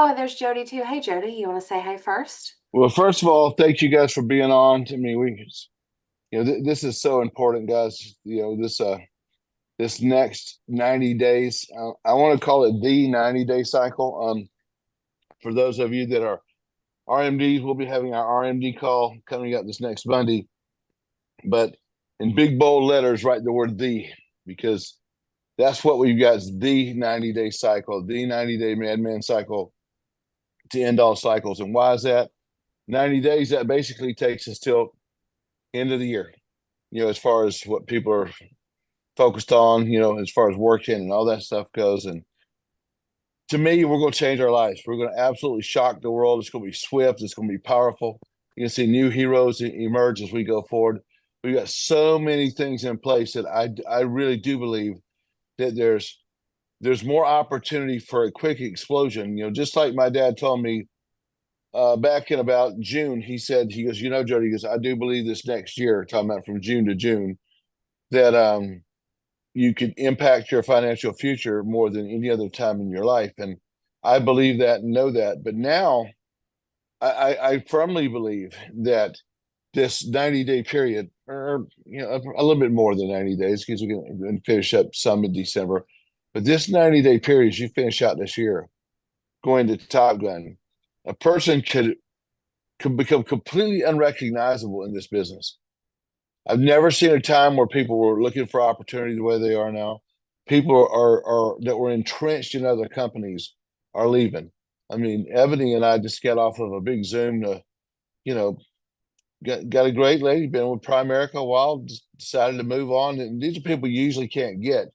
Oh, and there's Jody too. Hey, Jody, you want to say hey first? Well, first of all, thank you guys for being on. I mean, this is so important, guys. This next 90 days, I want to call it the 90-day cycle. For those of you that are RMDs, we'll be having our RMD call coming up this next Monday. But in big bold letters, write the word "the" because that's what we've got: is the 90-day cycle, the 90-day madman cycle to end all cycles. And why is that? 90 days, that basically takes us till end of the year, as far as what people are focused on, as far as working and all that stuff goes. And to me, we're going to change our lives. We're going to absolutely shock the world. It's going to be swift. It's going to be powerful. You can see new heroes emerge as we go forward. We've got so many things in place that I really do believe that there's more opportunity for a quick explosion. Just like my dad told me back in about June, he goes, Jody, he goes, I do believe this next year, talking about from June to June, that you could impact your financial future more than any other time in your life. And I believe that and know that. But now I firmly believe that this 90-day period, or a little bit more than 90 days, because we're going to finish up some in December. But this 90-day period, as you finish out this year, going to Top Gun, a person could become completely unrecognizable in this business. I've never seen a time where people were looking for opportunity the way they are now. People are that were entrenched in other companies are leaving. I mean, Ebony and I just got off of a big Zoom to, you know, got a great lady, been with Primerica a while, just decided to move on. And these are people you usually can't get.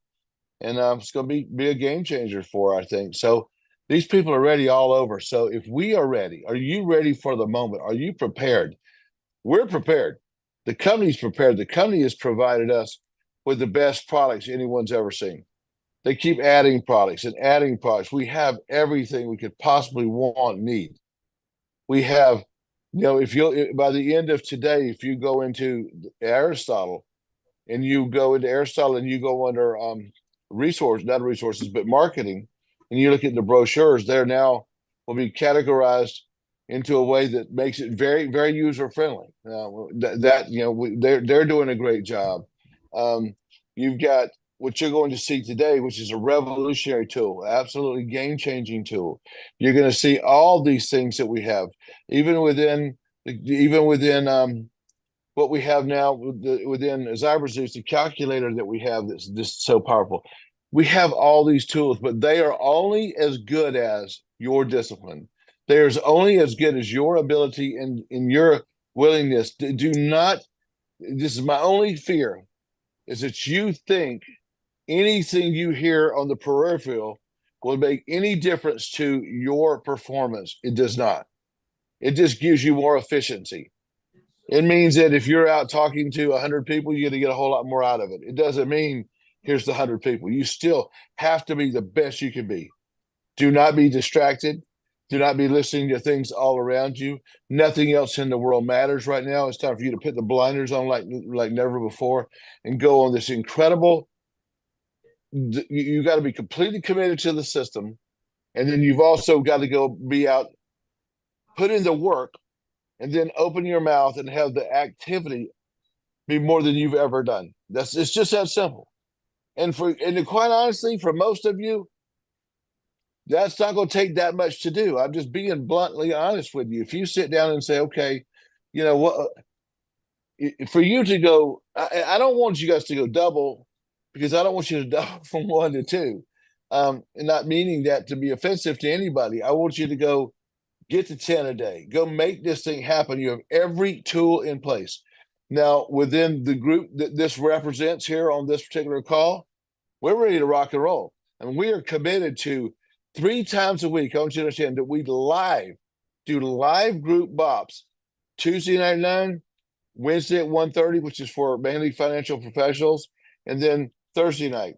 And it's going to be a game changer for her, I think. So these people are ready all over. So if we are ready, are you ready for the moment? Are you prepared? We're prepared. The company's prepared. The company has provided us with the best products anyone's ever seen. They keep adding products and adding products. We have everything we could possibly want and need. We have, if you by the end of today, if you go into Aristotle and you go into Aristotle and you go under not resources, but marketing, and you look at the brochures, they're now will be categorized into a way that makes it very, very user friendly. They're doing a great job. You've got what you're going to see today, which is a revolutionary tool, absolutely game changing tool. You're going to see all these things that we have, even within what we have now within ZyberZeus, the calculator that we have that's just so powerful. We have all these tools, but they are only as good as your discipline. They're only as good as your ability and your willingness. Do not, this is my only fear, is that you think anything you hear on the peripheral will make any difference to your performance. It does not. It just gives you more efficiency. It means that if you're out talking to 100 people, you're going to get a whole lot more out of it. It doesn't mean here's the 100 people. You still have to be the best you can be. Do not be distracted. Do not be listening to things all around you. Nothing else in the world matters right now. It's time for you to put the blinders on like never before and go on this incredible. You got to be completely committed to the system. And then you've also got to go be out, put in the work, and then open your mouth and have the activity be more than you've ever done. It's just that simple. And quite honestly, for most of you, that's not going to take that much to do. I'm just being bluntly honest with you. If you sit down and say, okay, what, for you to go, I don't want you guys to go double, because I don't want you to double from 1 to 2. And not meaning that to be offensive to anybody. I want you to go get to 10 a day. Go make this thing happen. You have every tool in place. Now, within the group that this represents here on this particular call, we're ready to rock and roll. And we are committed to 3 times a week. I want you to understand that we do live group bops Tuesday night at 9, Wednesday at 1:30, which is for mainly financial professionals, and then Thursday night.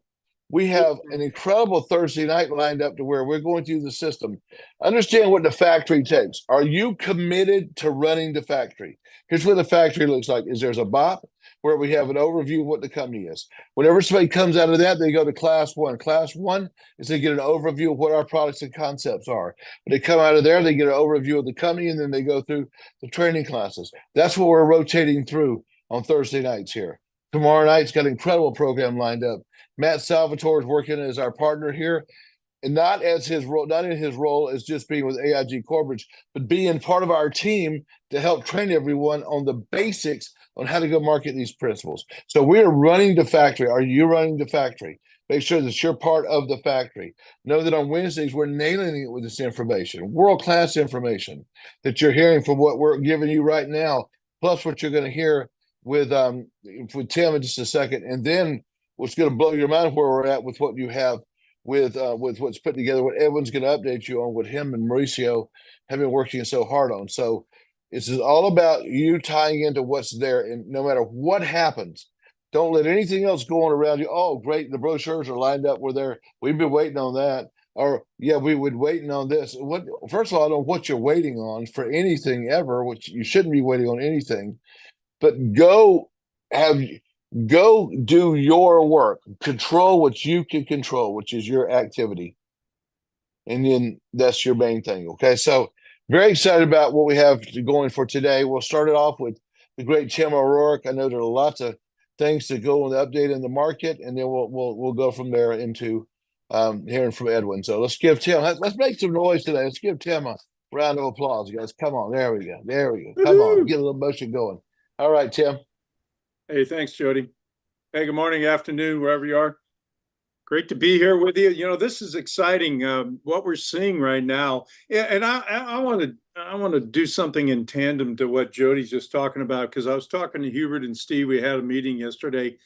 We have an incredible Thursday night lined up to where we're going through the system. Understand what the factory takes. Are you committed to running the factory? Here's what the factory looks like. Is there's a BOP where we have an overview of what the company is. Whenever somebody comes out of that, they go to class one. Class one is they get an overview of what our products and concepts are. When they come out of there, they get an overview of the company, and then they go through the training classes. That's what we're rotating through on Thursday nights here. Tomorrow night's got an incredible program lined up. Matt Salvatore is working as our partner here, and not as his role, not in his role as just being with AIG Corbridge, but being part of our team to help train everyone on the basics on how to go market these principles. So we are running the factory. Are you running the factory? Make sure that you're part of the factory. Know that on Wednesdays, we're nailing it with this information, world-class information that you're hearing from what we're giving you right now, plus what you're going to hear with Tim in just a second. And then what's going to blow your mind where we're at with what you have with what's put together, what Edwin's going to update you on, what him and Mauricio have been working so hard on. So it's all about you tying into what's there, and no matter what happens, don't let anything else go on around you. Oh, great, the brochures are lined up. We're there. We've been waiting on that. Or yeah, we would waiting on this. What? First of all, I don't know what you're waiting on for anything ever, which you shouldn't be waiting on anything. But go do your work. Control what you can control, which is your activity. And then that's your main thing. Okay. So very excited about what we have going for today. We'll start it off with the great Tim O'Rourke. I know there are lots of things to go on the update in the market, and then we'll go from there into hearing from Edwin. So let's give Tim, let's make some noise today. Let's give Tim a round of applause, guys. Come on. There we go. There we go. Come on. Get a little motion going. All right, Tim. Hey, thanks, Jody. Hey, good morning, afternoon, wherever you are. Great to be here with you. You know, this is exciting, what we're seeing right now. Yeah, and I want to do something in tandem to what Jody's just talking about, because I was talking to Hubert and Steve. We had a meeting yesterday,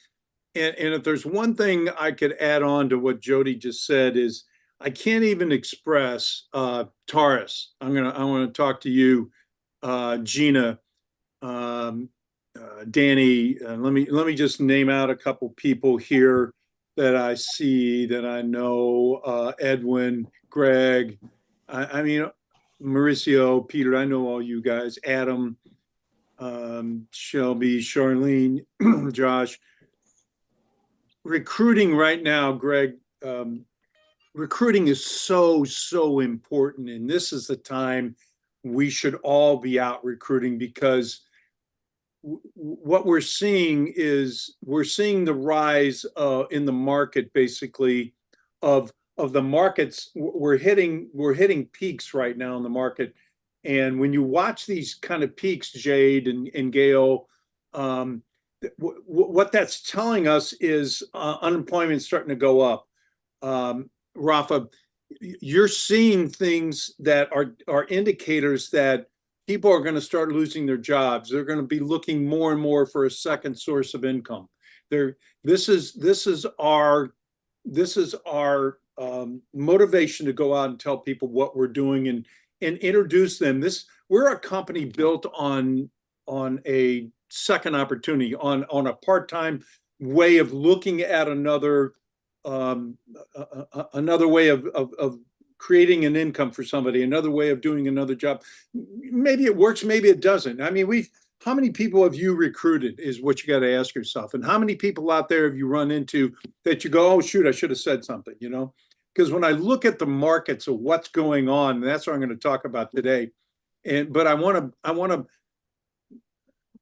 and if there's one thing I could add on to what Jody just said is I can't even express Taurus. I want to talk to you, Gina. Danny, let me just name out a couple people here that I see, that I know, Edwin, Greg, I mean, Mauricio, Peter, I know all you guys, Adam, Shelby, Charlene, Josh. Recruiting right now, Greg, recruiting is so important. And this is the time we should all be out recruiting, because what we're seeing is the rise in the market, basically, of the markets. We're hitting peaks right now in the market, and when you watch these kind of peaks, Jade and Gail, what that's telling us is unemployment starting to go up. Rafa, you're seeing things that are indicators that people are going to start losing their jobs. They're going to be looking more and more for a second source of income. This is our motivation to go out and tell people what we're doing and introduce them. We're a company built on a second opportunity, on a part-time way of looking at another way of creating an income for somebody, another way of doing another job. Maybe it works, maybe it doesn't. I mean, how many people have you recruited is what you got to ask yourself. And how many people out there have you run into that you go, oh, shoot, I should have said something, you know? Because when I look at the markets of what's going on, and that's what I'm going to talk about today. But I want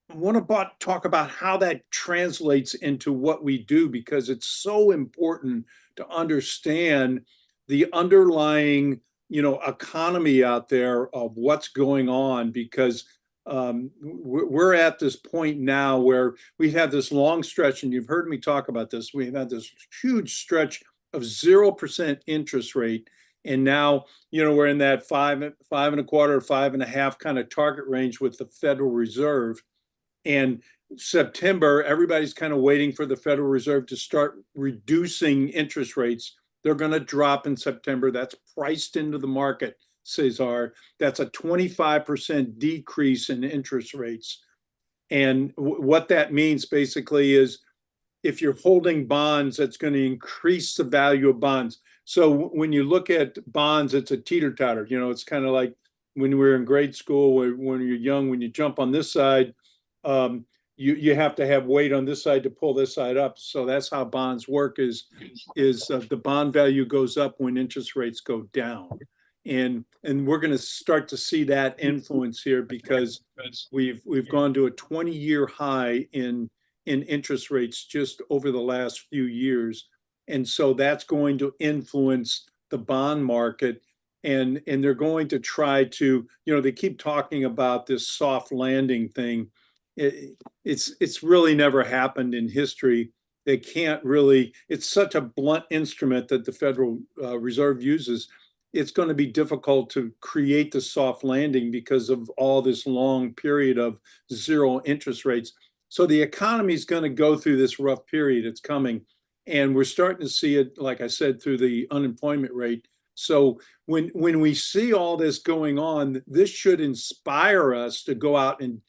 to talk about how that translates into what we do, because it's so important to understand the underlying, economy out there of what's going on, because we're at this point now where we have this long stretch, and you've heard me talk about this. We've had this huge stretch of 0% interest rate, and now we're in that 5.25%, 5.5% kind of target range with the Federal Reserve. And September, everybody's kind of waiting for the Federal Reserve to start reducing interest rates. They're going to drop in September. That's priced into the market, Cesar. That's a 25% decrease in interest rates. And what that means basically is if you're holding bonds, that's going to increase the value of bonds. So when you look at bonds, it's a teeter-totter. You know, it's kind of like when we were in grade school, when you're young, when you jump on this side, you have to have weight on this side to pull this side up. So that's how bonds work is the bond value goes up when interest rates go down. And we're going to start to see that influence here because we've gone to a 20-year high in interest rates just over the last few years. And so that's going to influence the bond market. And they're going to try to, you know, they keep talking about this soft landing thing. It's really never happened in history. They can't really, it's such a blunt instrument that the Federal Reserve uses. It's going to be difficult to create the soft landing because of all this long period of zero interest rates. So the economy is going to go through this rough period. It's coming. And we're starting to see it, like I said, through the unemployment rate. So when we see all this going on, this should inspire us to go out and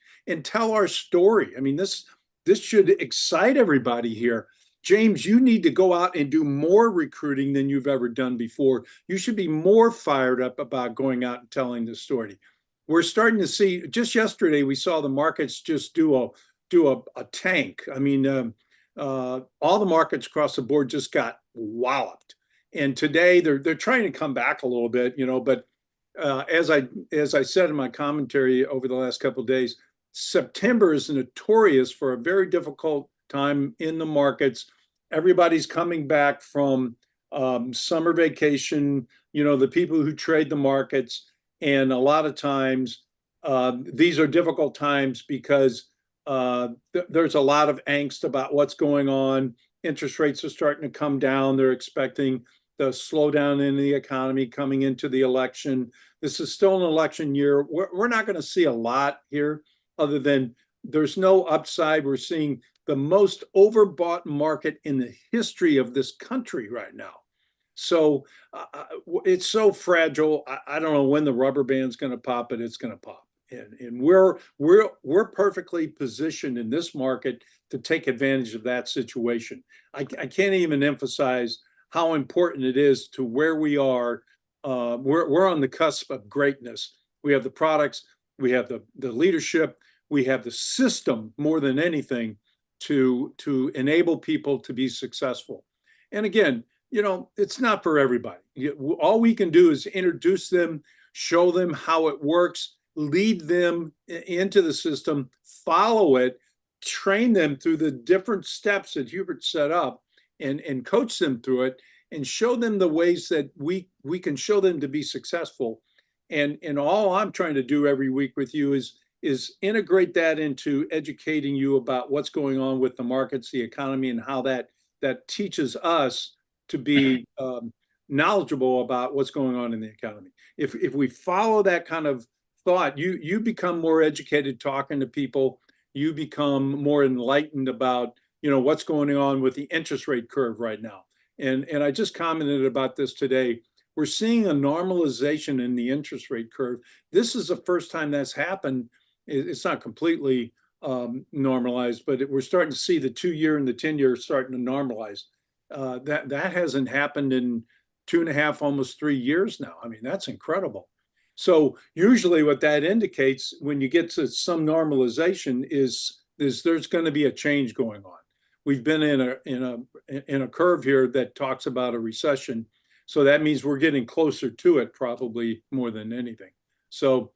tell our story. I mean, this should excite everybody here. James, you need to go out and do more recruiting than you've ever done before. You should be more fired up about going out and telling the story. We're starting to see, just yesterday, we saw the markets just do a tank. I mean, all the markets across the board just got walloped. And today they're trying to come back a little bit, you know, but as I said in my commentary over the last couple of days, September is notorious for a very difficult time in the markets. Everybody's coming back from summer vacation, you know, the people who trade the markets. And a lot of times these are difficult times because there's a lot of angst about what's going on. Interest rates are starting to come down. They're expecting the slowdown in the economy coming into the election. This is still an election year. We're not going to see a lot here other than there's no upside. We're seeing the most overbought market in the history of this country right now. So it's so fragile. I don't know when the rubber band's going to pop, but it's going to pop. And we're perfectly positioned in this market to take advantage of that situation. I can't even emphasize how important it is to where we are. We're on the cusp of greatness. We have the products, we have the leadership, we have the system more than anything to enable people to be successful. And again, you know, it's not for everybody. All we can do is introduce them, show them how it works, lead them into the system, follow it, train them through the different steps that Hubert set up, and coach them through it, and show them the ways that we can show them to be successful. And all I'm trying to do every week with you is integrate that into educating you about what's going on with the markets, the economy, and how that teaches us to be knowledgeable about what's going on in the economy. If we follow that kind of thought, you become more educated talking to people. You become more enlightened about, you know, what's going on with the interest rate curve right now. And I just commented about this today. We're seeing a normalization in the interest rate curve. This is the first time that's happened. It's not completely normalized, but we're starting to see the 2-year and the 10-year starting to normalize. That hasn't happened in 2.5, almost 3 years now. I mean, that's incredible. So usually what that indicates when you get to some normalization is there's going to be a change going on. We've been in a curve here that talks about a recession. So that means we're getting closer to it probably more than anything. So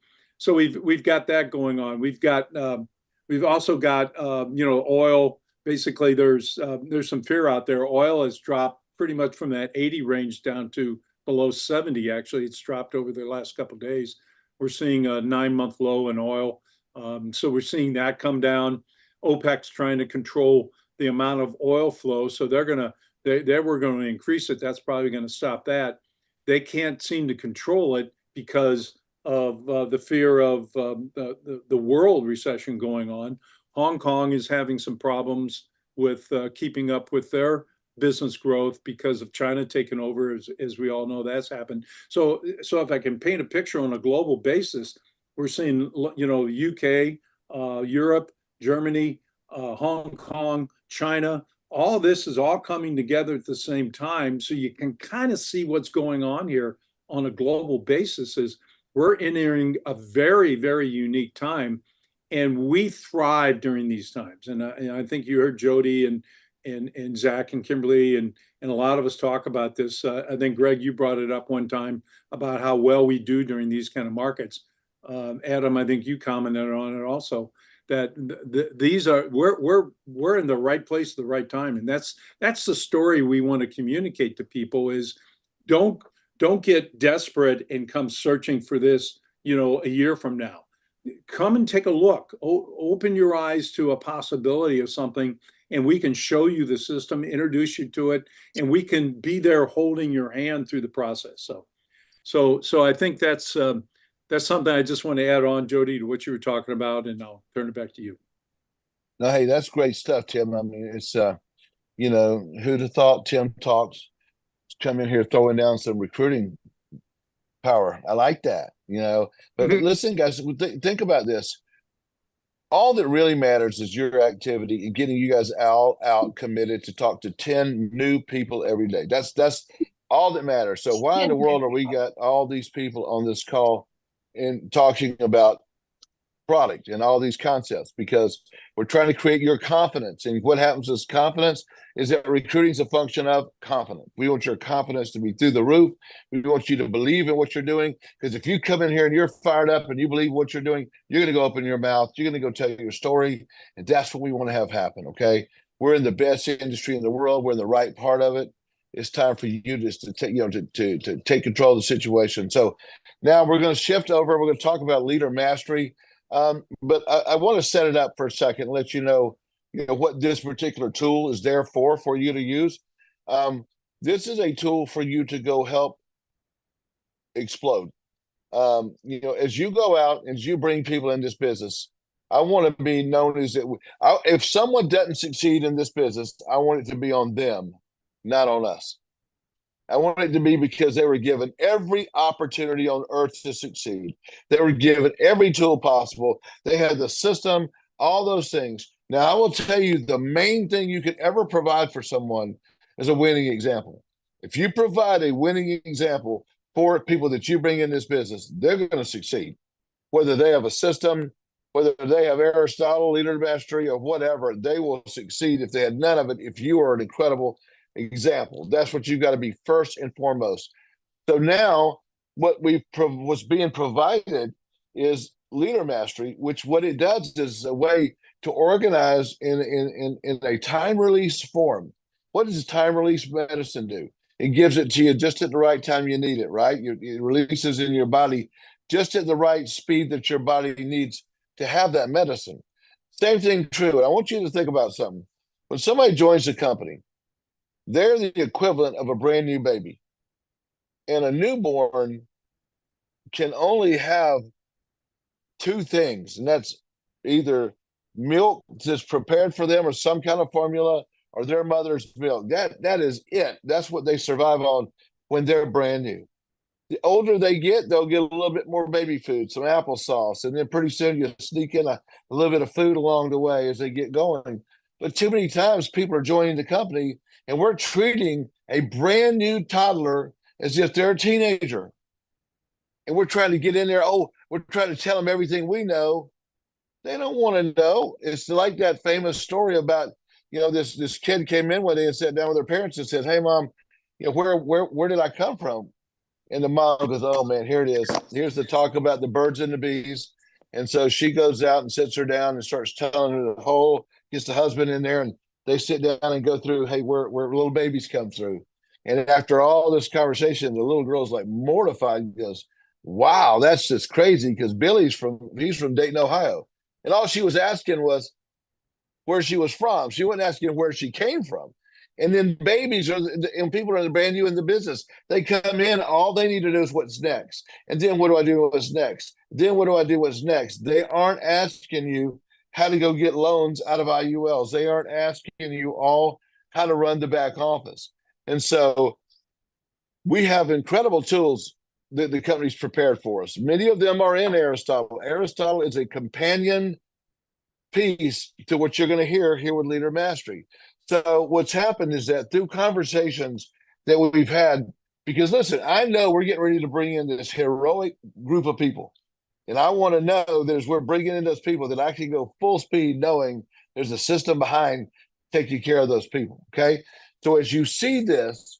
we've got that going on. We've also got you know, oil. Basically there's some fear out there. Oil has dropped pretty much from that 80 range down to below 70. Actually, it's dropped over the last couple of days. We're seeing a 9-month low in oil. So we're seeing that come down. OPEC's trying to control the amount of oil flow. So we're going to increase it. That's probably going to stop that. They can't seem to control it because of the fear of the world recession going on. Hong Kong is having some problems with keeping up with their business growth because of China taking over, as we all know that's happened. So if I can paint a picture on a global basis, we're seeing, you know, UK, Europe, Germany, Hong Kong, China, all this is all coming together at the same time. So you can kind of see what's going on here on a global basis is we're entering a very, very unique time, and we thrive during these times. And I think you heard Jody and Zach and Kimberly and a lot of us talk about this. I think Greg, you brought it up one time about how well we do during these kind of markets. Adam, I think you commented on it also. That these are we're in the right place at the right time, and that's the story we want to communicate to people is don't get desperate and come searching for this, a year from now. Come and take a look. Open your eyes to a possibility of something, and we can show you the system, introduce you to it, and we can be there holding your hand through the process. So I think that's something I just want to add on, Jody, to what you were talking about, and I'll turn it back to you. No, hey, that's great stuff, Tim. I mean, it's who'd have thought Tim Talks come in here throwing down some recruiting power. I like that, But listen, guys, think about this. All that really matters is your activity and getting you guys out committed to talk to 10 new people every day. That's all that matters. So why in the world are we got all these people on this call and talking about product and all these concepts? Because we're trying to create your confidence. And what happens is confidence is that recruiting is a function of confidence. We want your confidence to be through the roof. We want you to believe in what you're doing. Because if you come in here and you're fired up and you believe what you're doing, you're going to go open your mouth. You're going to go tell your story. And that's what we want to have happen. Okay. We're in the best industry in the world. We're in the right part of it. It's time for you just to take, to take control of the situation. So now we're going to shift over. We're going to talk about leader mastery. But I want to set it up for a second and let you know what this particular tool is there for you to use. This is a tool for you to go help explode. As you go out, as you bring people in this business, I want to be known as that. If someone doesn't succeed in this business, I want it to be on them, not on us. I want it to be because they were given every opportunity on earth to succeed. They were given every tool possible. They had the system, all those things. Now, I will tell you the main thing you could ever provide for someone is a winning example. If you provide a winning example for people that you bring in this business, they're going to succeed. Whether they have a system, whether they have Aristotle, leader mastery, or whatever, they will succeed if they had none of it, if you are an incredible example. That's what you've got to be first and foremost. So now what was being provided is leader mastery, which what it does is a way to organize in a time release form. What does time release medicine do? It gives it to you just at the right time you need it, right? It releases in your body just at the right speed that your body needs to have that medicine. Same thing true. And I want you to think about something. When somebody joins the company, they're the equivalent of a brand new baby. And a newborn can only have two things, and that's either milk that's prepared for them or some kind of formula or their mother's milk. That is it. That's what they survive on when they're brand new. The older they get, they'll get a little bit more baby food, some applesauce, and then pretty soon you sneak in a little bit of food along the way as they get going. But too many times people are joining the company and we're treating a brand new toddler as if they're a teenager. And we're trying to get in there. Oh, we're trying to tell them everything we know. They don't want to know. It's like that famous story about, this kid came in one day and sat down with their parents and said, "Hey, Mom, where did I come from?" And the mom goes, "Oh, man, here it is. Here's the talk about the birds and the bees." And so she goes out and sits her down and starts telling her the whole, gets the husband in there, and they sit down and go through, hey, where little babies come through. And after all this conversation, the little girl's like mortified and goes, "Wow, that's just crazy," because he's from Dayton, Ohio. And all she was asking was where she was from. She wasn't asking where she came from. And then babies and people are brand new in the business. They come in, all they need to do is what's next. And then what do I do? What's next? Then what do I do? What's next? They aren't asking you how to go get loans out of IULs. They aren't asking you all how to run the back office. And so we have incredible tools that the company's prepared for us. Many of them are in Aristotle. Aristotle is a companion piece to what you're going to hear here with Leader Mastery. So what's happened is that through conversations that we've had, because listen, I know we're getting ready to bring in this heroic group of people. And I want to know that as we're bringing in those people that I can go full speed knowing there's a system behind taking care of those people. Okay. So as you see this,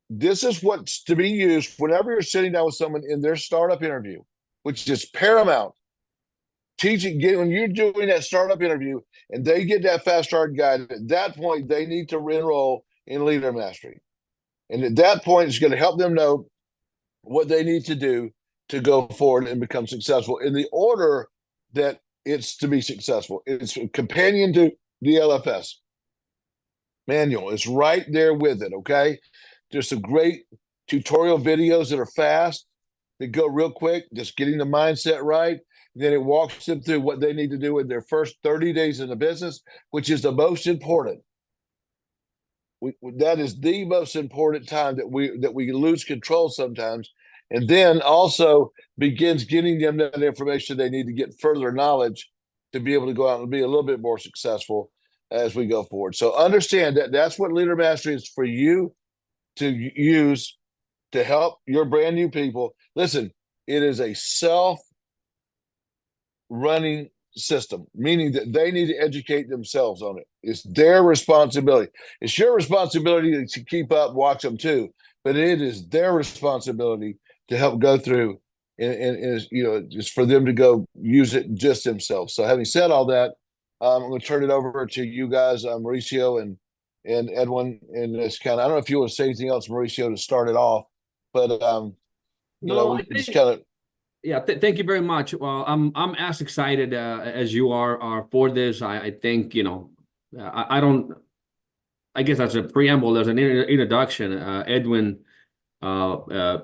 this is what's to be used whenever you're sitting down with someone in their startup interview, which is paramount. When you're doing that startup interview and they get that fast start guide, at that point, they need to enroll in Leader Mastery. And at that point, it's going to help them know what they need to do to go forward and become successful in the order that it's to be successful. It's a companion to the LFS manual. It's right there with it. Okay. There's some great tutorial videos that are fast, that go real quick, just getting the mindset right. Then it walks them through what they need to do in their first 30 days in the business, which is the most important. That is the most important time that we lose control sometimes, and then also begins getting them that information they need to get further knowledge to be able to go out and be a little bit more successful as we go forward. So understand that that's what Leader Mastery is for you to use to help your brand new people. Listen, it is a self-running system, meaning that they need to educate themselves on it. It's their responsibility. It's your responsibility to keep up, watch them too, but it is their responsibility to help go through and just for them to go use it just themselves. So having said all that, I'm going to turn it over to you guys, Mauricio and Edwin. And it's I don't know if you want to say anything else, Mauricio, to start it off, but No, I just think, kind of. yeah, thank you very much. Well, I'm as excited as you are for this. I think, I guess as a preamble, as an introduction, Edwin,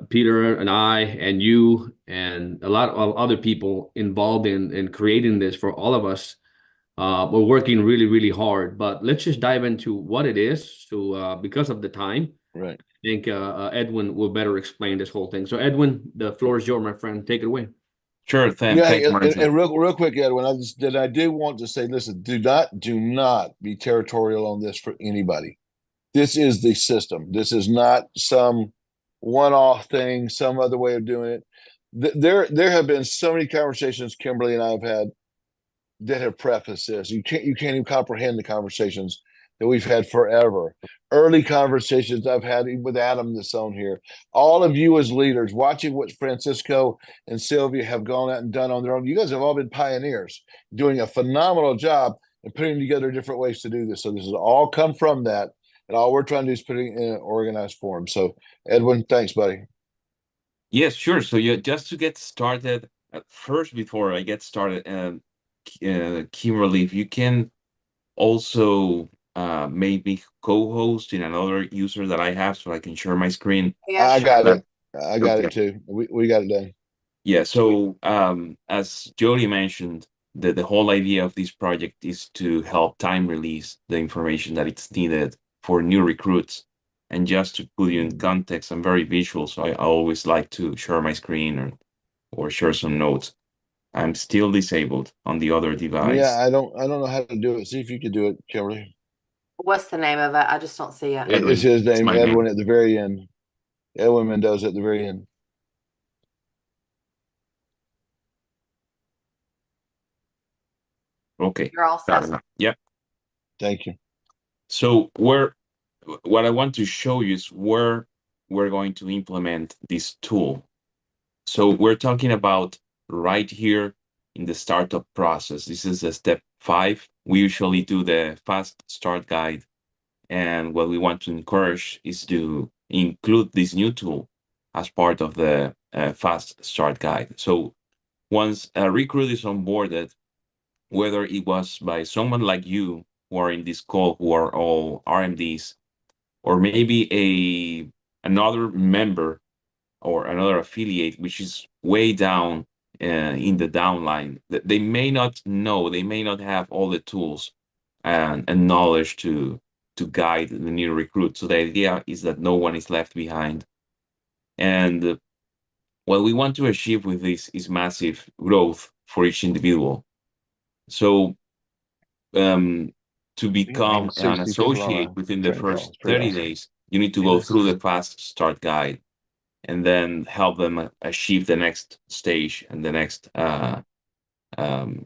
Peter and I and you and a lot of other people involved in creating this for all of us, we're working really, really hard. But let's just dive into what it is. So because of the time, Right. I think Edwin will better explain this whole thing. So Edwin, the floor is yours, my friend. Take it away. Sure, Yeah, thanks, and Mauricio. real quick, Edwin, I do want to say, listen, do not be territorial on this for anybody. This is the system. This is not some one-off thing, some other way of doing it. There have been so many conversations Kimberly and I have had that have prefaced this. You can't even comprehend the conversations that we've had forever. Early conversations I've had with Adam that's on here. All of you as leaders, watching what Francisco and Sylvia have gone out and done on their own. You guys have all been pioneers, doing a phenomenal job and putting together different ways to do this. So this has all come from that. And all we're trying to do is put it in an organized form. So Edwin, thanks, buddy. Yes, sure. So just to get started, first, before I get started, Kimberly, if you can also maybe co-host in another user that I have so I can share my screen. Yeah, I sure. got it. I got Okay. it too. We got it done. Yeah, so as Jody mentioned, the whole idea of this project is to help time release the information that it's needed for new recruits. And just to put you in context, I'm very visual, so I always like to share my screen or share some notes. I'm still disabled on the other device. Yeah, I don't know how to do it. See if you could do it, Kimberly. What's the name of it? I just don't see it. Edwin. It's his It's name, my Edwin, name. at the very end. Edwin Mendoza at the very end. Okay. You're all Got set. it. Yep. Thank you. So what I want to show you is where we're going to implement this tool. So we're talking about right here in the startup process. This is a step 5. We usually do the fast start guide. And what we want to encourage is to include this new tool as part of the fast start guide. So once a recruit is onboarded, whether it was by someone like you who are in this call, who are all RMDs, or maybe another member or another affiliate, which is way down in the downline, that they may not know, they may not have all the tools and knowledge to guide the new recruit. So the idea is that no one is left behind. And what we want to achieve with this is massive growth for each individual. So to to become an 60 people on associate a within the training call. first It's pretty 30 awesome. days, you need to It go is. through the fast start guide and then help them achieve the next stage and the next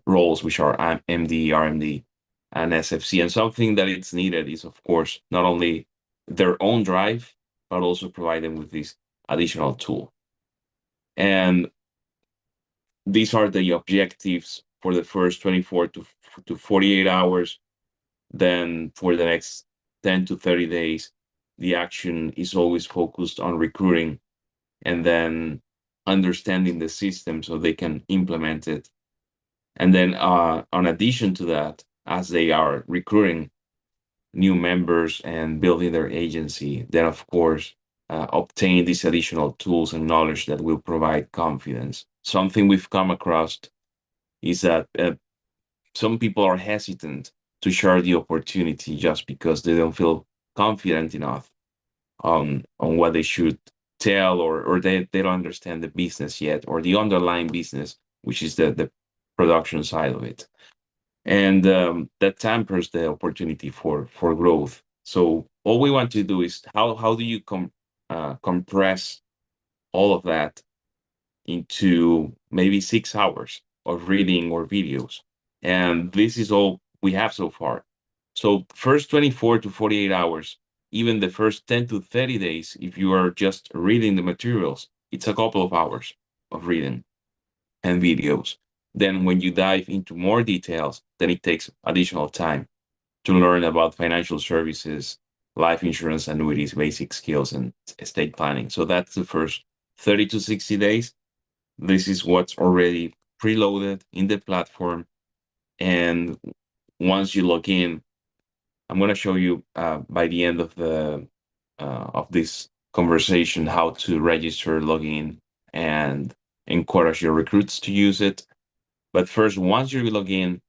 roles, which are MD, RMD, and SFC. And something that it's needed is, of course, not only their own drive, but also provide them with this additional tool. And these are the objectives for the first 24 to 48 hours. Then for the next 10 to 30 days, the action is always focused on recruiting and then understanding the system so they can implement it. And then on addition to that, as they are recruiting new members and building their agency, then of course, obtain these additional tools and knowledge that will provide confidence. Something we've come across is that some people are hesitant to share the opportunity just because they don't feel confident enough on what they should tell, or they don't understand the business yet, or the underlying business, which is the production side of it. And that tampers the opportunity for growth. So all we want to do is how do you compress all of that into maybe 6 hours of reading or videos? And this is all we have so far. So first 24 to 48 hours, even the first 10 to 30 days, if you are just reading the materials, it's a couple of hours of reading and videos. Then when you dive into more details, then it takes additional time to learn about financial services, life insurance, annuities, basic skills, and estate planning. So that's the first 30 to 60 days. This is what's already preloaded in the platform. And once you log in, I'm going to show you by the end of this conversation how to register, log in, and encourage your recruits to use it. But first, once you log in,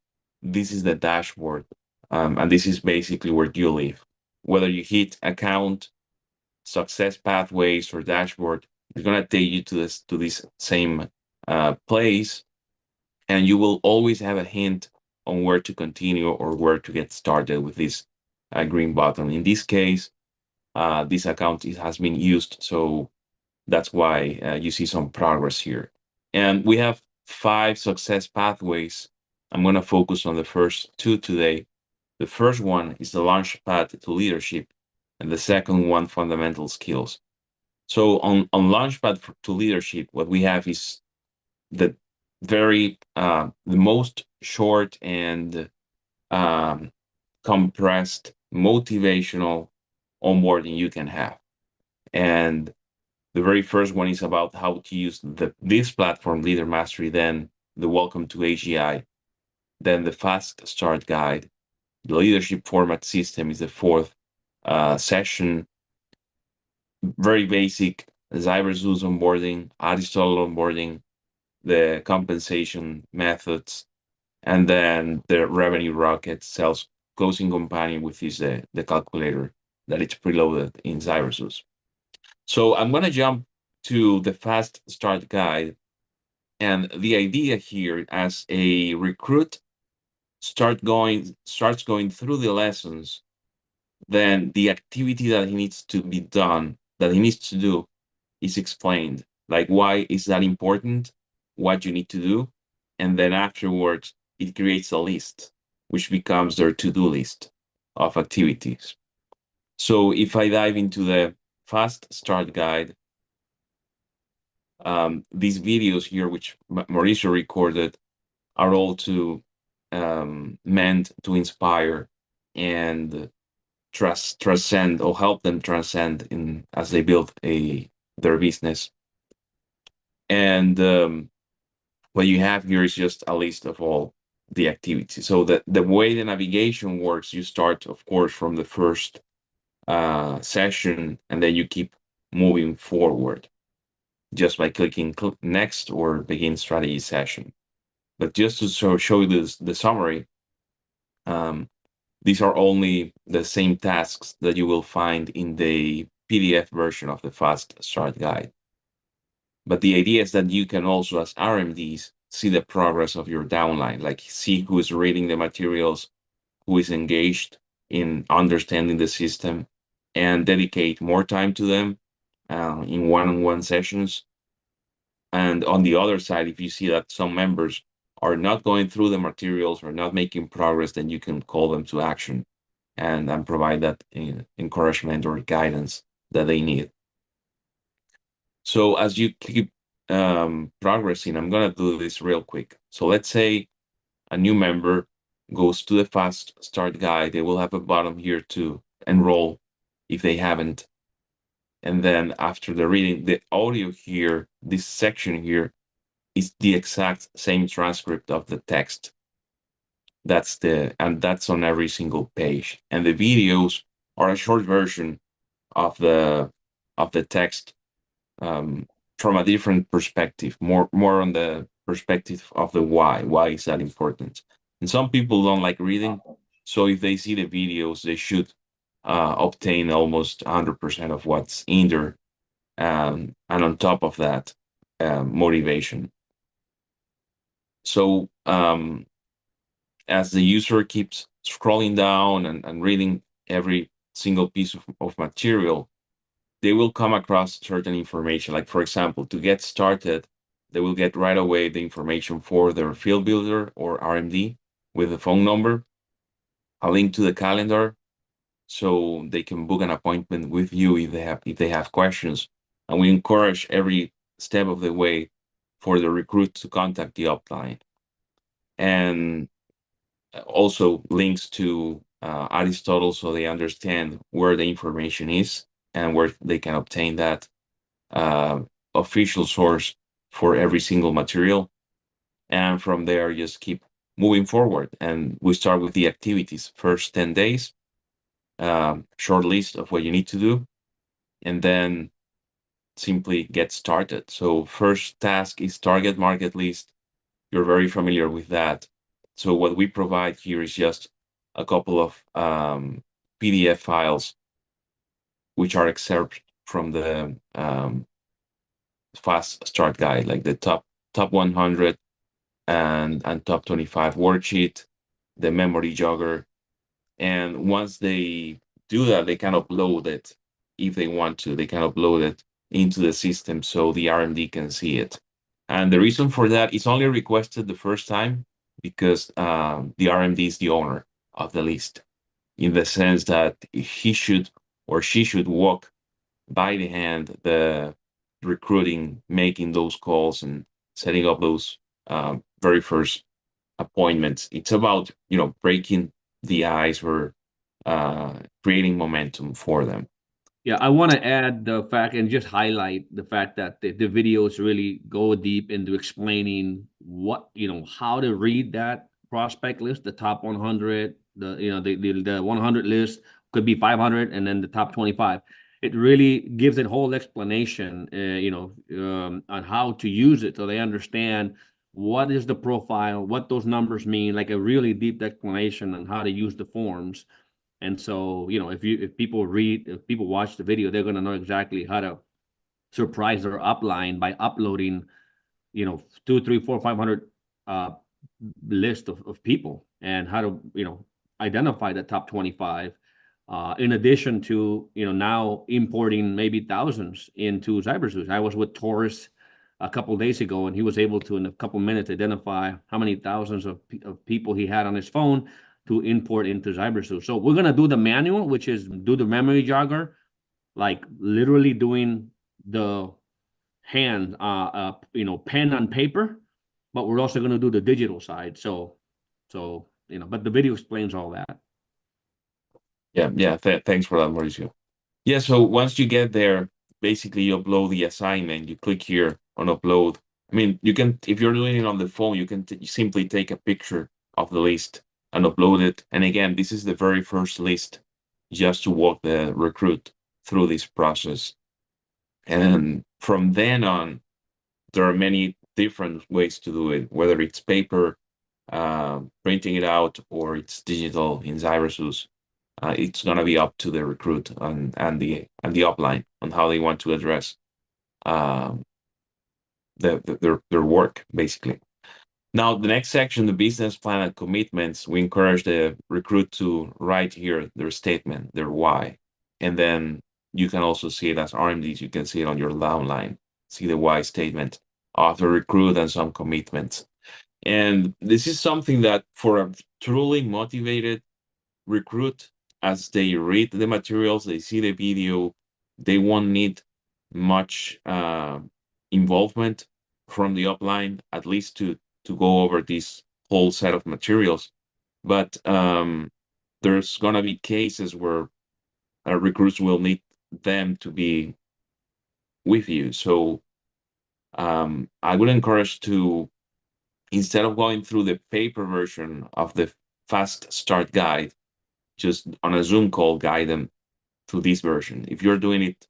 this is the dashboard. And this is basically where you live. Whether you hit account, success pathways, or dashboard, it's going to take you to this same place. And you will always have a hint on where to continue or where to get started with this green button. In this case, this account has been used, so that's why you see some progress here. And we have 5 success pathways. I'm going to focus on the first 2 today. The first one is the Launchpad to Leadership, and the second one, Fundamental Skills. So on Launchpad to Leadership, what we have is the most short and compressed motivational onboarding you can have. And the very first one is about how to use this platform, Leader Mastery, then the Welcome to AGI, then the Fast Start Guide. The leadership format system is the 4th session. Very basic ZyberZeus onboarding, Aristotle onboarding, the compensation methods, and then the Revenue Rocket Sales Closing Companion, which is the calculator that it's preloaded in ZyberZeus. So I'm going to jump to the Fast Start Guide. And the idea here, as a recruit starts going through the lessons, then the activity that he needs to be done, that he needs to do, is explained. Like, why is that important? What you need to do. And then afterwards, it creates a list, which becomes their to-do list of activities. So if I dive into the Fast Start Guide, these videos here, which Mauricio recorded, are all meant to inspire and transcend, or help them transcend as they build their business. And what you have here is just a list of all the activities. So the way the navigation works, you start, of course, from the first session, and then you keep moving forward just by clicking next or begin strategy session. But just to show you the summary, these are only the same tasks that you will find in the PDF version of the Fast Start Guide. But the idea is that you can also, as RMDs, see the progress of your downline, like see who is reading the materials, who is engaged in understanding the system and dedicate more time to them in one-on-one sessions. And on the other side, if you see that some members are not going through the materials or not making progress, then you can call them to action and provide that encouragement or guidance that they need. So as you keep progressing, I'm going to do this real quick. So let's say a new member goes to the Fast Start Guide. They will have a button here to enroll if they haven't. And then after the reading, the audio here, this section here, is the exact same transcript of the text. That's on every single page. And the videos are a short version of the text from a different perspective, more on the perspective of the why. Why is that important? And some people don't like reading, so if they see the videos, they should obtain almost 100% of what's in there, and on top of that, motivation. So as the user keeps scrolling down and reading every single piece of material, they will come across certain information. Like, for example, to get started, they will get right away the information for their field builder or RMD with the phone number, a link to the calendar, so they can book an appointment with you if they have questions. And we encourage every step of the way for the recruit to contact the upline. And also links to Aristotle, so they understand where the information is and where they can obtain that official source for every single material. And from there, just keep moving forward. And we start with the activities. First 10 days, short list of what you need to do, and then simply get started. So first task is target market list. You're very familiar with that. So what we provide here is just a couple of PDF files, which are excerpts from the Fast Start Guide, like the top 100 and top 25 worksheet, the memory jogger. And once they do that, they can upload it if they want to. They can upload it into the system so the RMD can see it. And the reason for that is only requested the first time because the RMD is the owner of the list, in the sense that he should or she should walk by the hand the recruiting, making those calls and setting up those very first appointments. It's about, breaking the ice or creating momentum for them. Yeah, I want to add the fact and just highlight the fact that the videos really go deep into explaining what, how to read that prospect list, the top 100, the 100 list could be 500, and then the top 25. It really gives a whole explanation, on how to use it, so they understand what is the profile, what those numbers mean, like a really deep explanation on how to use the forms. And so, if people watch the video, they're going to know exactly how to surprise their upline by uploading, 2, 3, 4, 500 list of people, and how to, identify the top 25. In addition to, now importing maybe thousands into CyberSeus. I was with Taurus a couple of days ago, and he was able to, in a couple of minutes, identify how many thousands of people he had on his phone to import into CyberSeus. So we're going to do the manual, which is do the memory jogger, like literally doing the hand, pen on paper, but we're also going to do the digital side. So, but the video explains all that. Yeah. Thanks for that, Mauricio. Yeah, so once you get there, basically you upload the assignment. You click here on upload. I mean, you can, if you're doing it on the phone, you can simply take a picture of the list and upload it. And again, this is the very first list, just to walk the recruit through this process. And from then on, there are many different ways to do it, whether it's paper, printing it out, or it's digital in CyberSeus. It's going to be up to the recruit and the upline on how they want to address their work, basically. Now, the next section, the business plan and commitments, we encourage the recruit to write here their statement, their why. And then you can also see it as RMDs. You can see it on your downline. See the why statement of the recruit and some commitments. And this is something that for a truly motivated recruit, as they read the materials, they see the video, they won't need much involvement from the upline, at least to go over this whole set of materials. But there's gonna be cases where recruits will need them to be with you. So I would encourage to, instead of going through the paper version of the Fast Start Guide, just on a Zoom call, guide them to this version. If you're doing it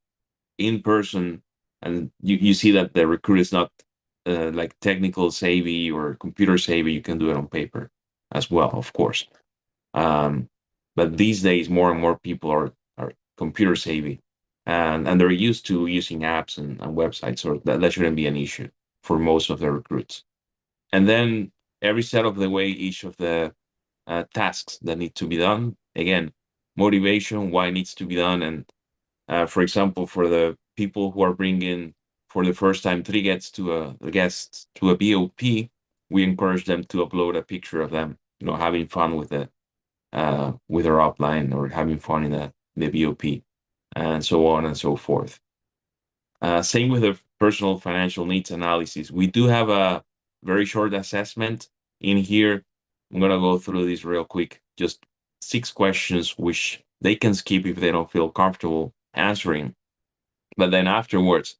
in person and you see that the recruit is not like technical savvy or computer savvy, you can do it on paper as well, of course. But these days, more and more people are computer savvy, and they're used to using apps and websites, so that shouldn't be an issue for most of the recruits. And then every step of the way, each of the tasks that need to be done, again, motivation, why it needs to be done. And for example, for the people who are bringing for the first time three guests to a BOP, we encourage them to upload a picture of them, having fun with their upline or having fun in the BOP, and so on and so forth. Same with the personal financial needs analysis. We do have a very short assessment in here. I'm gonna go through this real quick. Just 6 questions which they can skip if they don't feel comfortable answering. But then afterwards,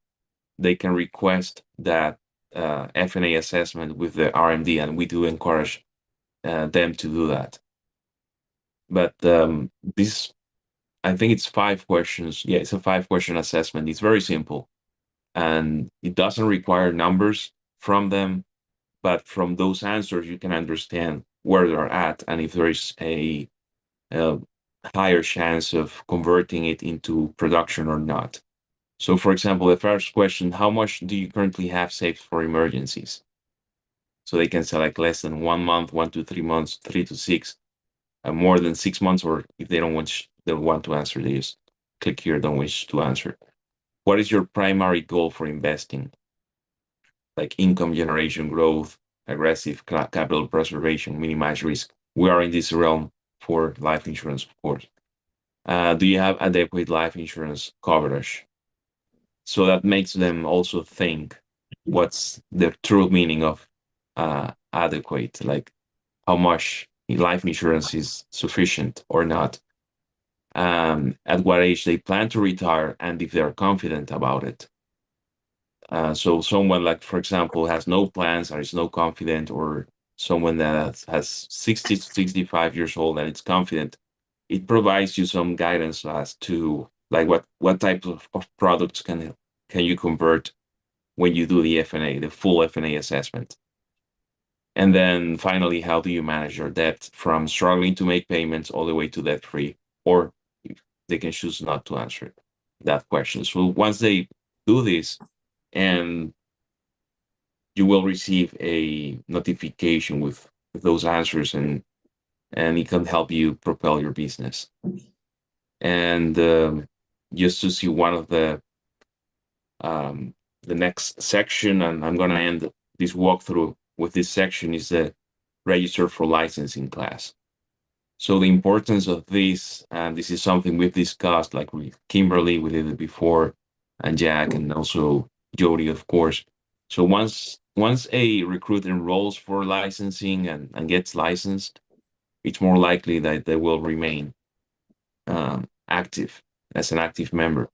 they can request that F&A assessment with the RMD, and we do encourage them to do that. But this, I think it's 5 questions. Yeah, it's a 5-question assessment. It's very simple, and it doesn't require numbers from them, but from those answers, you can understand where they're at and if there is a higher chance of converting it into production or not. So, for example, the first question, how much do you currently have saved for emergencies? So they can select less than 1 month, 1 to 3 months, 3 to 6, more than 6 months, or if they don't want to answer, they just click here, don't wish to answer. What is your primary goal for investing? Like income generation, growth, aggressive capital preservation, minimize risk. We are in this realm for life insurance, of course. Do you have adequate life insurance coverage? So that makes them also think what's the true meaning of adequate, like how much life insurance is sufficient or not, at what age they plan to retire, and if they're confident about it. So someone like, for example, has no plans or is no confident, or someone that has 60 to 65 years old and it's confident, it provides you some guidance as to like what type of products can you convert when you do the F&A, the full F&A assessment. And then finally, how do you manage your debt from struggling to make payments all the way to debt free, or they can choose not to answer that question. So once they do this, and you will receive a notification with those answers, and it can help you propel your business. And just to see one of the next section, and I'm going to end this walkthrough with this section, is the register for licensing class. So the importance of this, and this is something we've discussed, like with Kimberly, we did it before, and Jack, and also Jody, of course. So once a recruit enrolls for licensing and gets licensed, it's more likely that they will remain active as an active member,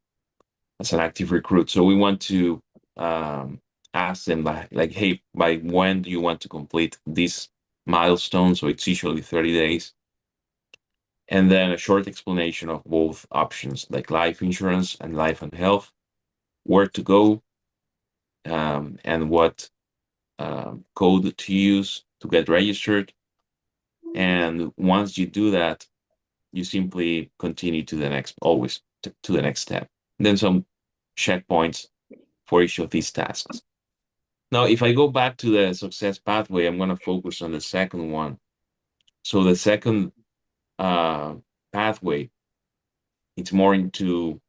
as an active recruit. So we want to ask them like, hey, by when do you want to complete this milestone? So it's usually 30 days. And then a short explanation of both options, like life insurance and life and health, where to go, and what code to use to get registered. And once you do that, you simply continue to the next, always to the next step. And then some checkpoints for each of these tasks. Now, if I go back to the success pathway, I'm going to focus on the second one. So the second pathway, it's more into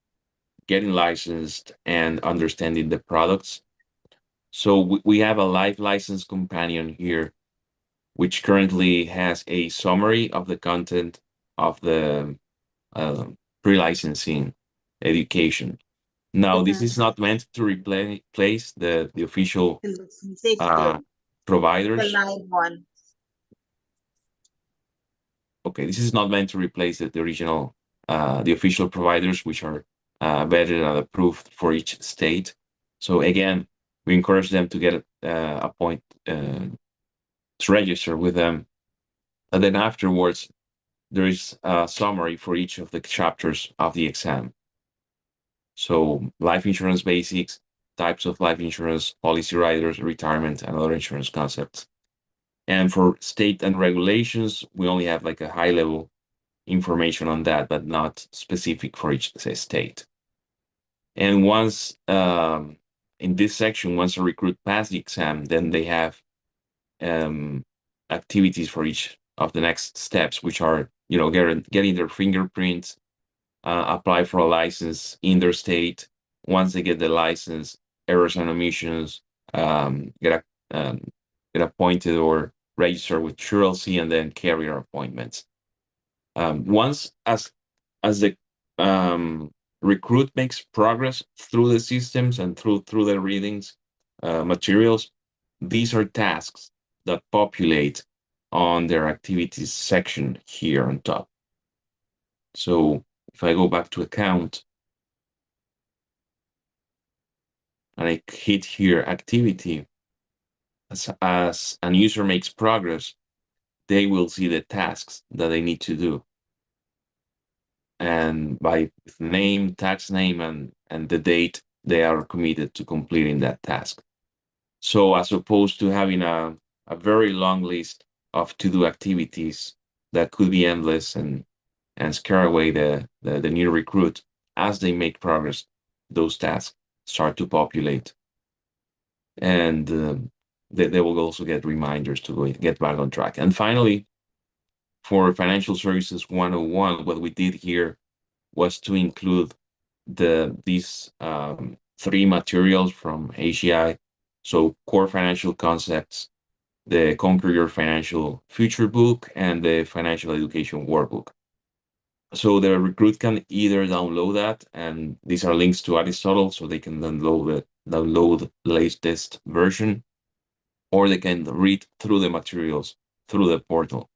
getting licensed and understanding the products. So we have a live license companion here, which currently has a summary of the content of the pre-licensing education. Now, this is not meant to replace the official The providers. live one. Okay, this is not meant to replace the original, the official providers, which are vetted and approved for each state. So again, we encourage them to get a point to register with them. And then afterwards, there is a summary for each of the chapters of the exam. So life insurance basics, types of life insurance, policy riders, retirement, and other insurance concepts. And for state and regulations, we only have like a high level information on that, but not specific for each state. And once in this section, once a recruit passes the exam, then they have activities for each of the next steps, which are, you know, getting their fingerprints, apply for a license in their state. Once they get the license, errors and omissions, get appointed or register with SureLC, and then carrier appointments. Once as the recruit makes progress through the systems and through the readings materials, these are tasks that populate on their activities section here on top. So if I go back to account and I hit here activity, as a user makes progress, they will see the tasks that they need to do. And by name, tax name, and the date, they are committed to completing that task. So as opposed to having a very long list of to-do activities that could be endless and scare away the new recruit, as they make progress, those tasks start to populate. And they will also get reminders to get back on track. And finally, for Financial Services 101, what we did here was to include these 3 materials from ACI. So core financial concepts, the Conquer Your Financial Future book, and the Financial Education Workbook. So the recruit can either download that, and these are links to Aristotle, so they can download the latest version, or they can read through the materials through the portal.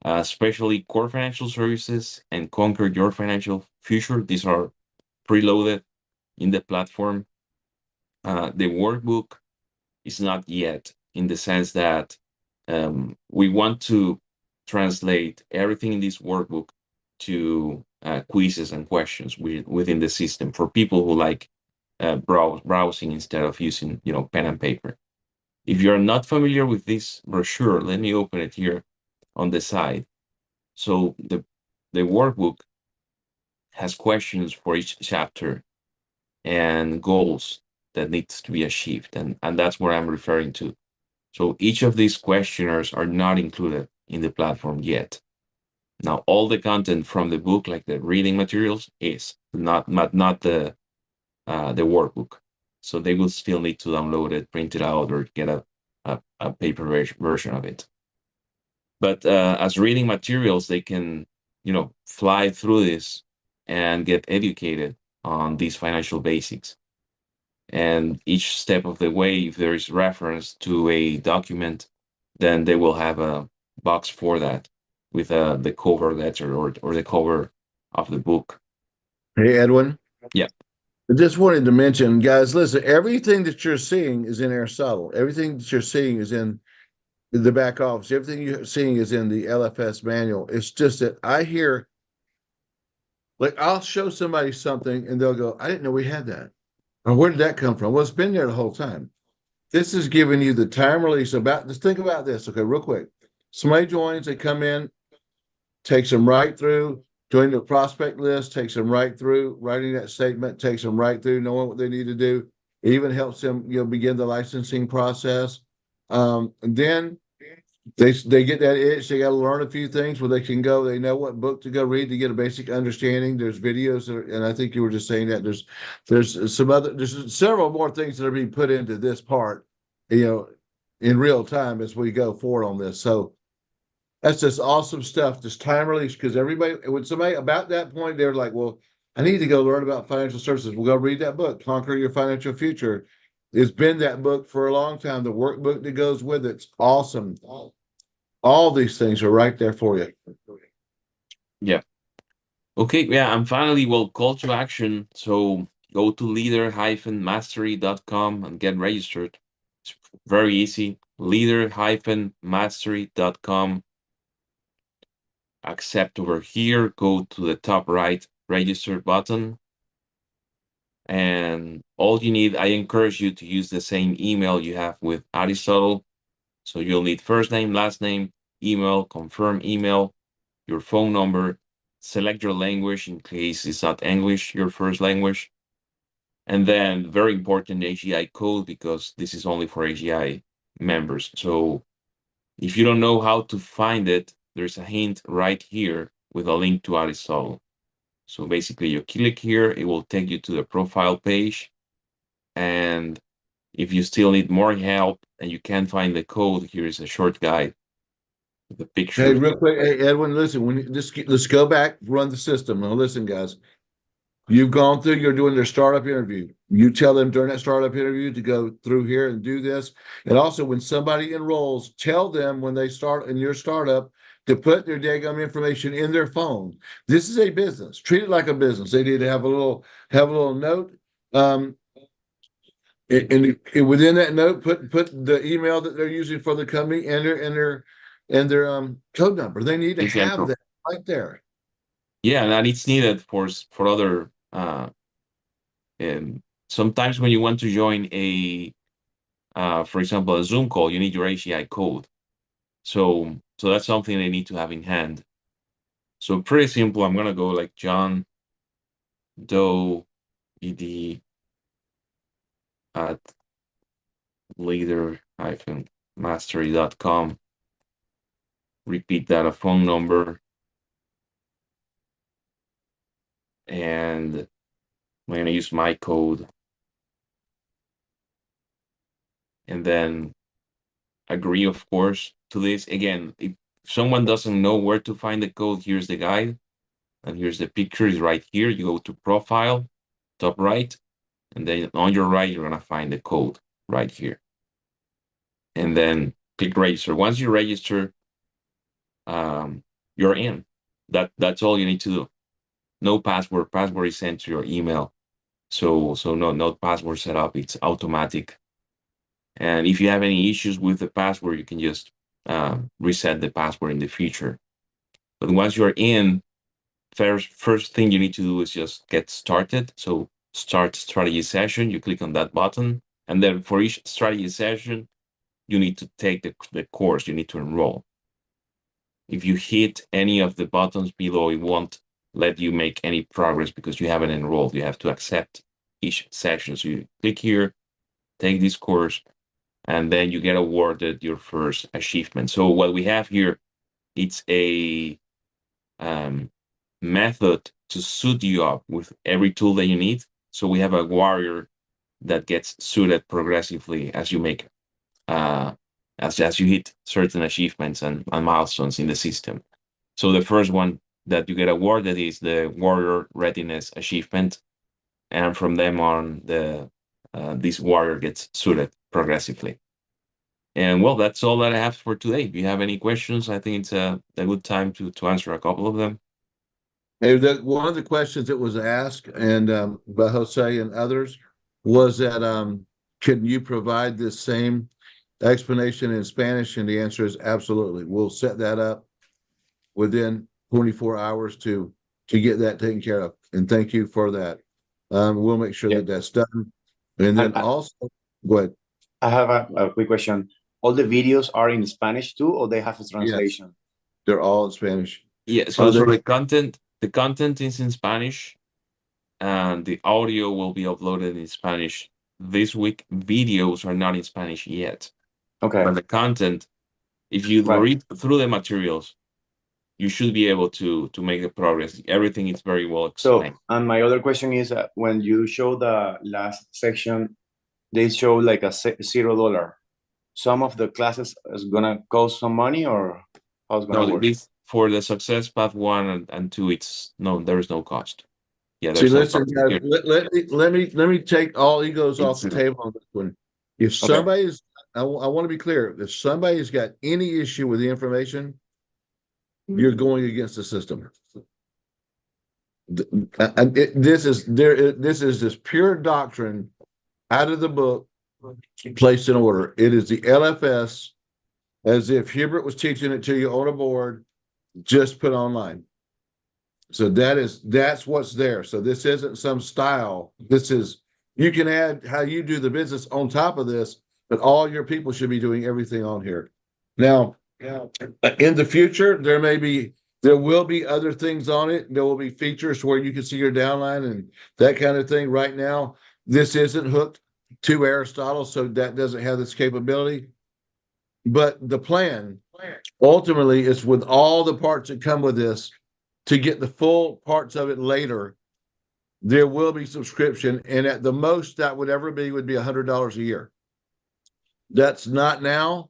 Especially Core Financial Services and Conquer Your Financial Future, these are preloaded in the platform. The workbook is not yet, in the sense that we want to translate everything in this workbook to quizzes and questions within the system for people who like browsing instead of using, you know, pen and paper. If you're not familiar with this brochure, let me open it here on the side. So the workbook has questions for each chapter and goals that needs to be achieved, and that's what I'm referring to. So each of these questionnaires are not included in the platform yet. Now, all the content from the book, like the reading materials, is not the workbook. So they will still need to download it, print it out, or get a paper version of it. But as reading materials, they can, you know, fly through this and get educated on these financial basics. And each step of the way, if there is reference to a document, then they will have a box for that with the cover letter or the cover of the book. Hey, Edwin. Yeah. I just wanted to mention, guys, listen, everything that you're seeing is in Aristotle. Everything that you're seeing is in the back office. Everything you're seeing is in the LFS manual. It's just that I hear, like, I'll show somebody something and they'll go, I didn't know we had that. Or where did that come from? Well, it's been there the whole time. This is giving you the time release about, just think about this. Okay, real quick. Somebody joins, they come in, takes them right through, join the prospect list, takes them right through, writing that statement, takes them right through, knowing what they need to do. It even helps them, begin the licensing process. And then they get that itch. They got to learn a few things where they can go. They know what book to go read to get a basic understanding. There's videos, and I think you were just saying that there's several more things that are being put into this part, in real time as we go forward on this. So that's just awesome stuff. Just time release, because when somebody about that point, they're like, well, I need to go learn about financial services. We'll go read that book, Conquer Your Financial Future. It's been that book for a long time. The workbook that goes with it's awesome. All these things are right there for you. Okay, yeah, and finally, call to action. So go to leader-mastery.com and get registered. It's very easy. Leader-mastery.com. Accept over here. Go to the top right register button. And all you need, I encourage you to use the same email you have with Aristotle. So you'll need first name, last name, email, confirm email, your phone number, select your language in case it's not English, your first language. And then very important, AGI code, because this is only for AGI members. So if you don't know how to find it, there's a hint right here with a link to Aristotle. So basically you click here, it will take you to the profile page. And if you still need more help and you can't find the code, here is a short guide with a picture. Hey, real quick, hey, Edwin, listen, let's go back, run the system. Now listen, guys, you're doing their startup interview. You tell them during that startup interview to go through here and do this. And also when somebody enrolls, tell them when they start in your startup to put their daggum information in their phone. This is a business. Treat it like a business. They need to have a little note. And within that note, put the email that they're using for the company and their code number. They need to have that right there. Yeah, and it's needed for other. And sometimes when you want to join for example, a Zoom call, you need your AGI code. So that's something they need to have in hand. So pretty simple. I'm gonna go like John Doe ED at leader-mastery.com. Repeat that, a phone number. And I'm going to use my code. And then agree, of course, to this. Again, if someone doesn't know where to find the code, here's the guide. And here's the picture is right here. You go to profile, top right. And then on your right, you're going to find the code right here. And then click register. Once you register, you're in. That's all you need to do. No password. Password is sent to your email. So no password setup. It's automatic. And if you have any issues with the password, you can just reset the password in the future. But once you're in, first thing you need to do is just get started. So start strategy session. You click on that button. And then for each strategy session, you need to take the course. You need to enroll. If you hit any of the buttons below, it won't let you make any progress because you haven't enrolled. You have to accept each session. So you click here, take this course, and then you get awarded your first achievement. So what we have here, it's a method to suit you up with every tool that you need. So we have a warrior that gets suited progressively as you make as you hit certain achievements and milestones in the system. So the first one that you get awarded is the Warrior Readiness Achievement, and from them on, this warrior gets suited progressively. And well, that's all that I have for today. If you have any questions, I think it's a good time to answer a couple of them. Hey, one of the questions that was asked and by Jose and others was that can you provide this same explanation in Spanish? And the answer is absolutely. We'll set that up within 24 hours to get that taken care of. And thank you for that. We'll make sure that that's done. And then also, go ahead. I have a quick question. All the videos are in Spanish too, or they have a translation? Yes. They're all in Spanish. Yeah, so the content is in Spanish, and the audio will be uploaded in Spanish this week videos are not in Spanish yet. Okay. But the content, if you Right. read through the materials, you should be able to make the progress. Everything is very well So, explained. and my other question is, when you show the last section, they show like a $0. Some of the classes is gonna cost some money, or how's it gonna No, work? this for the success path 1 and 2, it's no, there is no cost. Yeah, See, there's no listen, cost guys, here. let me take all egos off the It's- table on this one. If Okay. somebody's, I want to be clear, if somebody's got any issue with the information, you're going against the system. This is just pure doctrine out of the book, placed in order. It is the LFS, as if Hubert was teaching it to you on a board, just put online. So that's what's there. So this isn't some style. This is, you can add how you do the business on top of this, but all your people should be doing everything on here. Now, in the future, there will be other things on it. There will be features where you can see your downline and that kind of thing. Right now, this isn't hooked to Aristotle, so that doesn't have this capability. But the plan ultimately is, with all the parts that come with this, to get the full parts of it later, there will be subscription, and at the most that would ever be would be $100 a year. That's not now.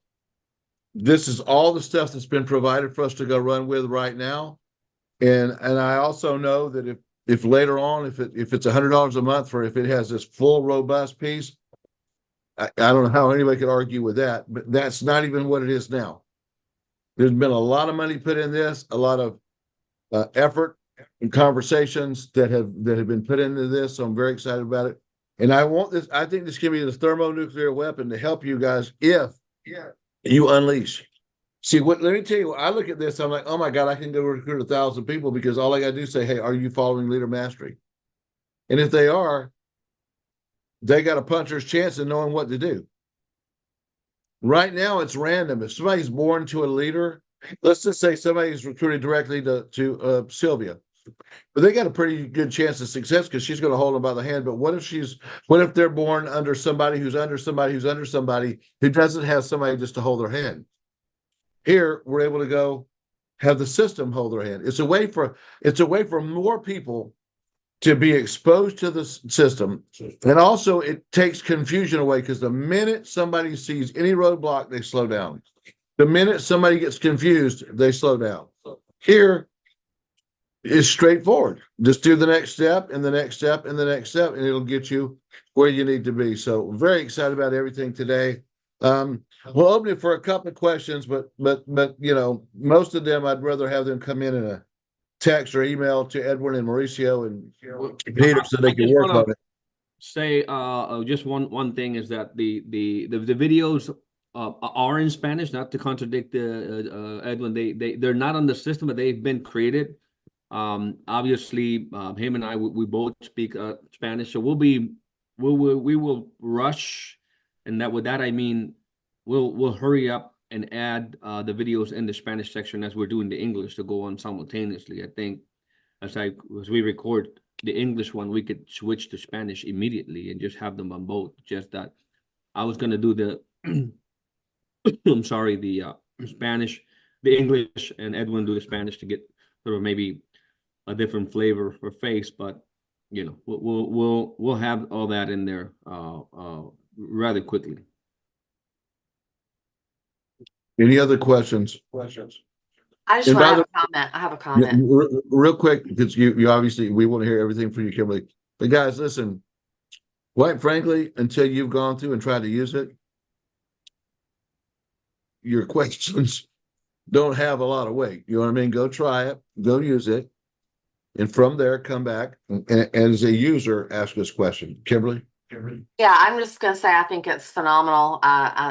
This is all the stuff that's been provided for us to go run with right now. And I also know that if later on, if it's $100 a month, or if it has this full robust piece, I don't know how anybody could argue with that, but that's not even what it is now. There's been a lot of money put in this, a lot of effort and conversations that have been put into this. So I'm very excited about it. And I think this can be the thermonuclear weapon to help you guys if you unleash. See, let me tell you, I look at this, I'm like, oh my God, I can go recruit 1,000 people, because all I got to do is say, hey, are you following Leader Mastery? And if they are, they got a puncher's chance of knowing what to do. Right now, it's random. If somebody's born to a leader, let's just say somebody's recruited directly to Sylvia, but they got a pretty good chance of success because she's going to hold them by the hand. But what if they're born under somebody who's under somebody who's under somebody who doesn't have somebody just to hold their hand? Here, we're able to go have the system hold their hand. It's a way for more people to be exposed to the system. And also it takes confusion away, because the minute somebody sees any roadblock, they slow down. The minute somebody gets confused, they slow down. Here is straightforward. Just do the next step and the next step and the next step, and it'll get you where you need to be. So very excited about everything today. We'll open it for a couple of questions, but you know, most of them I'd rather have them come in a text or email to Edwin and Mauricio and Peter, so they I can just work wanna on it. Say just one thing is that the videos are in Spanish, not to contradict Edwin. They're not on the system, but they've been created. Obviously, him and I, we both speak Spanish, so we will rush, and that with that I mean we'll hurry up and add the videos in the Spanish section as we're doing the English to go on simultaneously. I think as we record the English one, we could switch to Spanish immediately and just have them on both. Just that I was gonna do the I'm sorry, the Spanish, the English, and Edwin do the Spanish to get sort of maybe a different flavor for face, but you know, we'll have all that in there rather quickly. Any other questions? I just And want by to have the- a comment. I have a Yeah, comment. real quick, because you obviously, we want to hear everything from you, Kimberly. But guys, listen, quite frankly, until you've gone through and tried to use it, your questions don't have a lot of weight. You know what I mean? Go try it, go use it. And from there, come back and as a user, ask us questions. Kimberly? Yeah, I'm just gonna say I think it's phenomenal.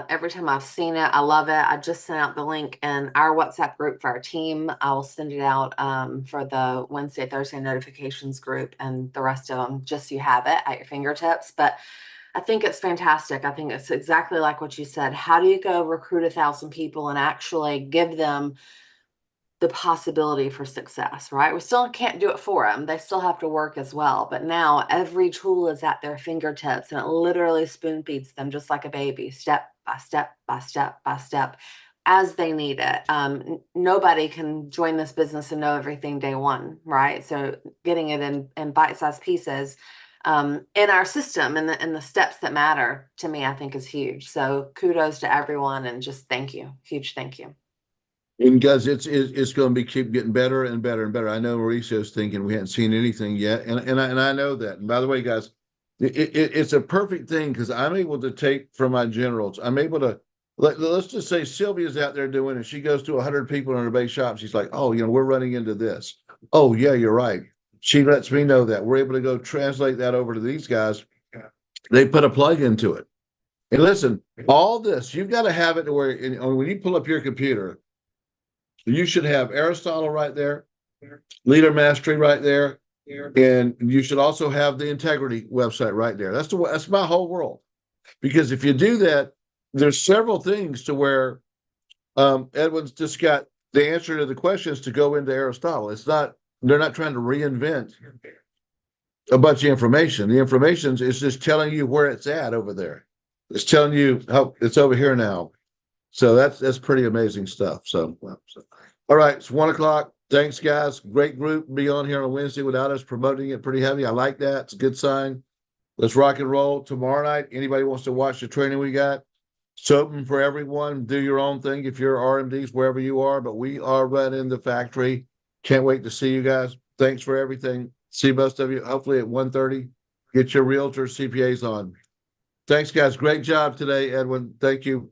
Every time I've seen it, I love it. I just sent out the link in our WhatsApp group for our team. I will send it out for the Wednesday, Thursday notifications group, and the rest of them, just so you have it at your fingertips. But I think it's fantastic. I think it's exactly like what you said. How do you go recruit 1,000 people and actually give them the possibility for success, right? We still can't do it for them. They still have to work as well. But now every tool is at their fingertips and it literally spoon feeds them just like a baby, step by step by step by step as they need it. Nobody can join this business and know everything day one, right? So getting it in bite-sized pieces in our system and the steps that matter to me, I think is huge. So kudos to everyone and just thank you. Huge thank you. And guys, it's going to be keep getting better and better and better. I know Mauricio's thinking we hadn't seen anything yet, and I know that. And by the way, guys, it's a perfect thing because I'm able to take from my generals. I'm able to let's just say Sylvia's out there doing it. She goes to 100 people in her base shop. She's like, oh, we're running into this. Oh yeah, you're right. She lets me know that we're able to go translate that over to these guys. They put a plug into it. And listen, all this you've got to have it to where when you pull up your computer. You should have Aristotle right there, Leader Mastery right there, and you should also have the Integrity website right there. That's my whole world. Because if you do that, there's several things to where Edwin's just got the answer to the questions to go into Aristotle. They're not trying to reinvent a bunch of information. The information is just telling you where it's at over there. It's telling you how it's over here now. So that's pretty amazing stuff. So all right, it's 1 o'clock. Thanks, guys. Great group. Be on here on Wednesday without us promoting it pretty heavy. I like that. It's a good sign. Let's rock and roll tomorrow night. Anybody wants to watch the training we got? It's open for everyone. Do your own thing if you're RMDs, wherever you are, but we are running the factory. Can't wait to see you guys. Thanks for everything. See most of you hopefully at 1:30. Get your realtor CPAs on. Thanks, guys. Great job today, Edwin. Thank you.